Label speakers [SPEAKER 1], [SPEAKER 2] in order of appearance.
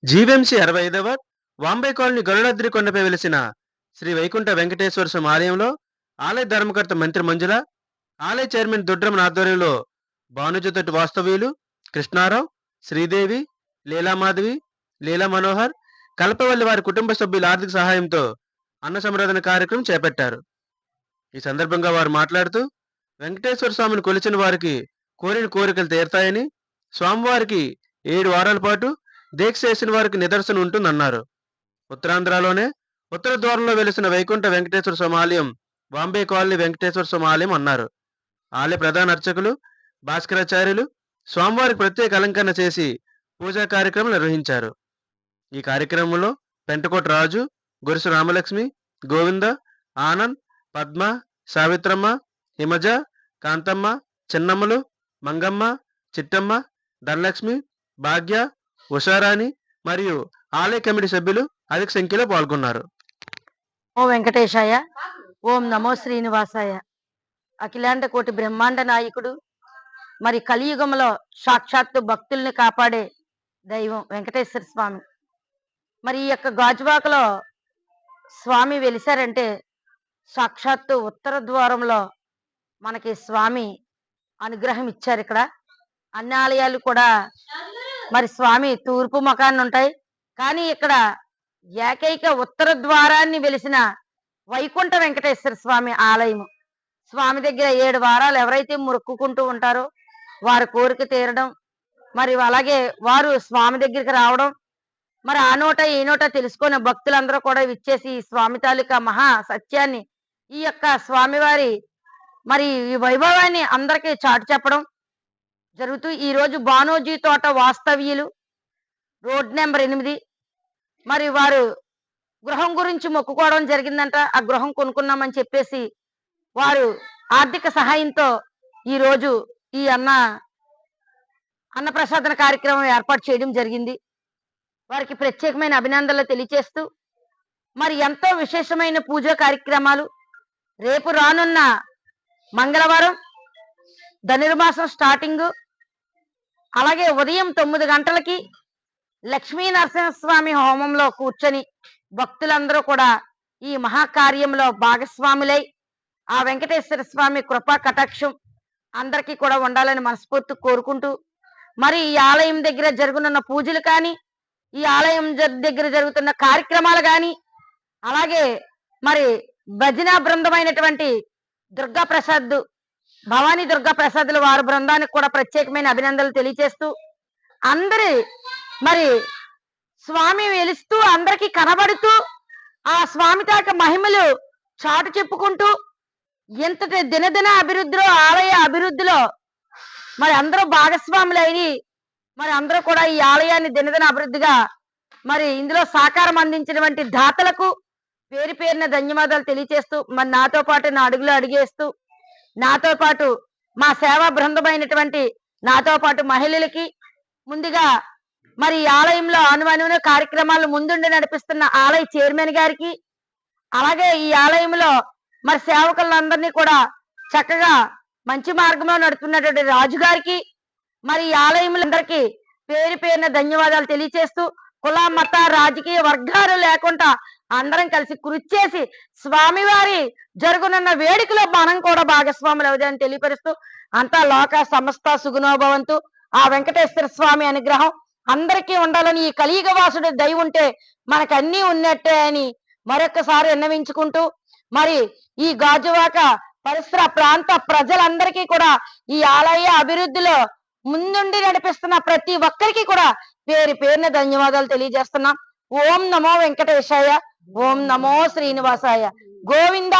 [SPEAKER 1] GVMC 65వ Vambay colony Garudadri కొండపై వెలిసిన శ్రీ వైకుంఠ వెంకటేశ్వర స్వామి ఆలయంలో ఆలయ ధర్మకర్త మంత్రి మంజుల, ఆలయ చైర్మన్ దుడ్రమన్ ఆధ్వర్యంలో భానుజ్యోతి వాస్తవ్యులు కృష్ణారావు, శ్రీదేవి, లీలామాధవి, లీలా మనోహర్, కల్పవల్లి వారి కుటుంబ సభ్యుల ఆర్థిక సహాయంతో అన్న సంరాధన కార్యక్రమం చేపట్టారు. ఈ సందర్భంగా వారు మాట్లాడుతూ వెంకటేశ్వర స్వామిని కొలిచిన వారికి కోరిన కోరికలు తీరుతాయని, స్వామివారికి 7 వారాల పాటు దీక్ష చేసిన వారికి నిదర్శనం ఉంటుందన్నారు. ఉత్తరాంధ్రలోనే ఉత్తర ద్వారంలో వెలిసిన వైకుంఠ వెంకటేశ్వర స్వామి ఆలయం బాంబే కాలనీ వెంకటేశ్వర స్వామి ఆలయం అన్నారు. ఆలయ ప్రధాన అర్చకులు భాస్కరాచార్యులు స్వామివారికి ప్రత్యేక అలంకరణ చేసి పూజా కార్యక్రమం నిర్వహించారు. ఈ కార్యక్రమంలో పెంటకోట రాజు, గొరుసు రామలక్ష్మి, గోవింద, ఆనంద్, పద్మ, సావిత్రమ్మ, హిమజ, కాంతమ్మ, చిన్నమ్మలు, మంగమ్మ, చిట్టమ్మ, ధనలక్ష్మి, భాగ్య, ఉషారాణి మరియు ఆలయ కమిటీ సభ్యులు అధిక సంఖ్యలో పాల్గొన్నారు.
[SPEAKER 2] ఓం వెంకటేశాయ, ఓం నమో శ్రీనివాసాయ. అఖిలాండ కోటి బ్రహ్మాండ నాయకుడు, మరి కలియుగంలో సాక్షాత్తు భక్తుల్ని కాపాడే దైవం వెంకటేశ్వర స్వామి. మరి ఈ యొక్క గాజువాకలో స్వామి వెలిసారంటే సాక్షాత్తు ఉత్తర ద్వారంలో మనకి స్వామి అనుగ్రహం ఇచ్చారు. ఇక్కడ అన్ని ఆలయాలు కూడా మరి స్వామి తూర్పు ముఖాన్ని ఉంటాయి, కానీ ఇక్కడ ఏకైక ఉత్తర ద్వారాన్ని వెలిసిన వైకుంఠ వెంకటేశ్వర స్వామి ఆలయం. స్వామి దగ్గర 7 వారాలు ఎవరైతే మొక్కుకుంటూ ఉంటారో వారి కోరిక తీరడం, మరి అలాగే వారు స్వామి దగ్గరికి రావడం, మరి ఆ నోట ఈ నోట తెలుసుకునే భక్తులందరూ కూడా విచ్చేసి ఈ స్వామి తాలూకా మహా సత్యాన్ని, ఈ యొక్క స్వామివారి మరి ఈ వైభవాన్ని అందరికీ చాటు చెప్పడం జరుగుతూ ఈ రోజు బానోజీ తోట వాస్తవ్యులు రోడ్ నెంబర్ 8 మరి వారు గృహం గురించి మొక్కుకోవడం జరిగిందంట. ఆ గృహం కొనుక్కున్నామని చెప్పేసి వారు ఆర్థిక సహాయంతో ఈ రోజు ఈ అన్నప్రసాదన కార్యక్రమం ఏర్పాటు చేయడం జరిగింది. వారికి ప్రత్యేకమైన అభినందనలు తెలియజేస్తూ మరి ఎంతో విశేషమైన పూజా కార్యక్రమాలు రేపు రానున్న మంగళవారం ధనుర్మాసం స్టార్టింగ్, అలాగే ఉదయం 9 గంటలకి లక్ష్మీ నరసింహస్వామి హోమంలో కూర్చొని భక్తులందరూ కూడా ఈ మహాకార్యంలో భాగస్వాములై ఆ వెంకటేశ్వర స్వామి కృపా కటాక్షం అందరికీ కూడా ఉండాలని మనస్ఫూర్తి కోరుకుంటూ, మరి ఈ ఆలయం దగ్గర జరుగుతున్న పూజలు కానీ, ఈ ఆలయం దగ్గర జరుగుతున్న కార్యక్రమాలు కానీ, అలాగే మరి భజన బృందమైనటువంటి దుర్గా ప్రసాద్, భవానీ దుర్గా ప్రసాదుల వారి బృందానికి కూడా ప్రత్యేకమైన అభినందనలు తెలియజేస్తూ, అందరి మరి స్వామి వెలుస్తూ అందరికీ కనబడుతూ ఆ స్వామి తాక మహిమలు చాటు చెప్పుకుంటూ ఎంతటి దినదిన అభివృద్ధిలో, ఆలయ అభివృద్ధిలో మరి అందరూ భాగస్వాములైన మరి అందరూ కూడా ఈ ఆలయాన్ని దినదిన అభివృద్ధిగా మరి ఇందులో సహకారం అందించినటువంటి దాతలకు పేరు పేరున ధన్యవాదాలు తెలియజేస్తూ, మరి నాతో పాటు నా అడుగులో అడిగేస్తూ, నాతో పాటు మా సేవా బృందమైనటువంటి నాతో పాటు మహిళలకి, ముందుగా మరి ఈ ఆలయంలో అనువనువున కార్యక్రమాలు ముందుండి నడిపిస్తున్న ఆలయ చైర్మన్ గారికి, అలాగే ఈ ఆలయంలో మరి సేవకులందరినీ కూడా చక్కగా మంచి మార్గంలో నడుపుతున్నటువంటి రాజు గారికి, మరి ఈ ఆలయములందరికీ పేరు పేరున ధన్యవాదాలు తెలియజేస్తూ, కుల మత రాజకీయ వర్గాలు లేకుండా అందరం కలిసి కృషి చేసి స్వామివారి జరుగునున్న వేడుకలో మనం కూడా భాగస్వాములు అవుదామని తెలియపరుస్తూ, అంతా లోక సమస్త సుగుణోభవంతు. ఆ వెంకటేశ్వర స్వామి అనుగ్రహం అందరికీ ఉండాలని, ఈ కలియుగ వాసుడు దయ ఉంటే మనకు అన్నీ ఉన్నట్టే అని మరొకసారి విన్నవించుకుంటూ, మరి ఈ గాజువాక పరిసర ప్రాంత ప్రజలందరికీ కూడా ఈ ఆలయ అభివృద్ధిలో ముందుండి నడిపిస్తున్న ప్రతి ఒక్కరికి కూడా పేరు పేరున ధన్యవాదాలు తెలియజేస్తున్నాం. ఓం నమో వెంకటేశాయ, ఓం నమో శ్రీనివాసాయ, గోవింద.